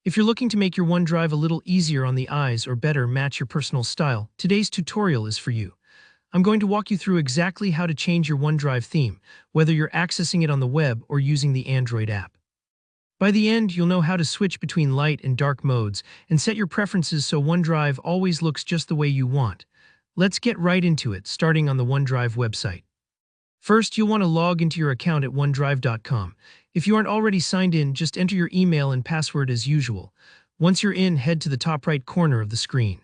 If you're looking to make your OneDrive a little easier on the eyes or better match your personal style, today's tutorial is for you. I'm going to walk you through exactly how to change your OneDrive theme, whether you're accessing it on the web or using the Android app. By the end, you'll know how to switch between light and dark modes and set your preferences so OneDrive always looks just the way you want. Let's get right into it, starting on the OneDrive website. First, you'll want to log into your account at OneDrive.com. If you aren't already signed in, just enter your email and password as usual. Once you're in, head to the top right corner of the screen.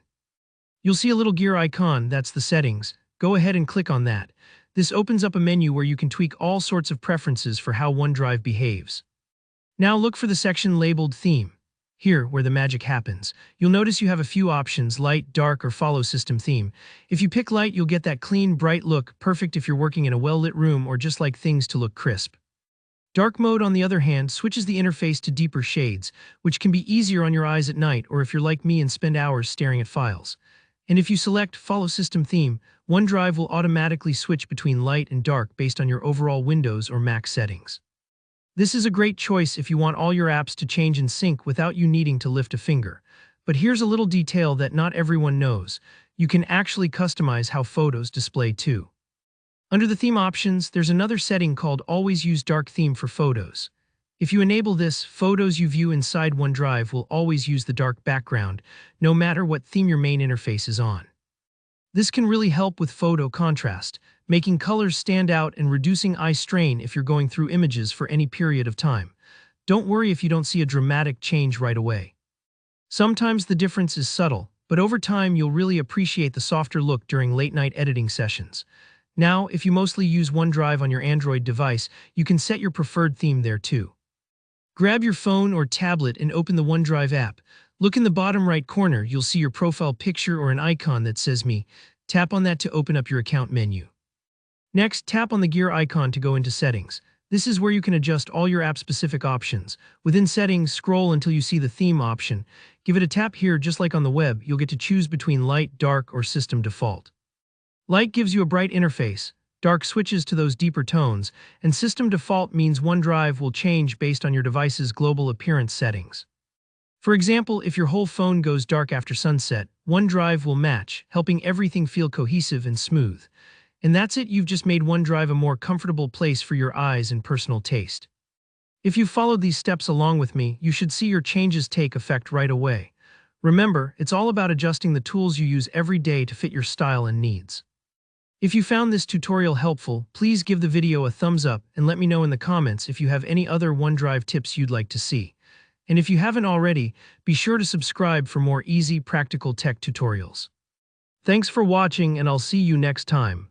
You'll see a little gear icon, that's the settings. Go ahead and click on that. This opens up a menu where you can tweak all sorts of preferences for how OneDrive behaves. Now look for the section labeled Theme. Here, where the magic happens. You'll notice you have a few options: light, dark, or follow system theme. If you pick light, you'll get that clean, bright look, perfect if you're working in a well-lit room or just like things to look crisp. Dark mode, on the other hand, switches the interface to deeper shades, which can be easier on your eyes at night or if you're like me and spend hours staring at files. And if you select Follow System Theme, OneDrive will automatically switch between light and dark based on your overall Windows or Mac settings. This is a great choice if you want all your apps to change in sync without you needing to lift a finger. But here's a little detail that not everyone knows. You can actually customize how photos display too. Under the theme options, there's another setting called Always Use Dark Theme for photos. If you enable this, photos you view inside OneDrive will always use the dark background, no matter what theme your main interface is on. This can really help with photo contrast, making colors stand out and reducing eye strain if you're going through images for any period of time. Don't worry if you don't see a dramatic change right away. Sometimes the difference is subtle, but over time you'll really appreciate the softer look during late-night editing sessions. Now, if you mostly use OneDrive on your Android device, you can set your preferred theme there too. Grab your phone or tablet and open the OneDrive app. Look in the bottom right corner, you'll see your profile picture or an icon that says Me. Tap on that to open up your account menu. Next, tap on the gear icon to go into Settings. This is where you can adjust all your app-specific options. Within Settings, scroll until you see the Theme option. Give it a tap here. Just like on the web, you'll get to choose between Light, Dark, or System Default. Light gives you a bright interface, Dark switches to those deeper tones, and System Default means OneDrive will change based on your device's global appearance settings. For example, if your whole phone goes dark after sunset, OneDrive will match, helping everything feel cohesive and smooth. And that's it, you've just made OneDrive a more comfortable place for your eyes and personal taste. If you followed these steps along with me, you should see your changes take effect right away. Remember, it's all about adjusting the tools you use every day to fit your style and needs. If you found this tutorial helpful, please give the video a thumbs up and let me know in the comments if you have any other OneDrive tips you'd like to see. And if you haven't already, be sure to subscribe for more easy, practical tech tutorials. Thanks for watching, and I'll see you next time.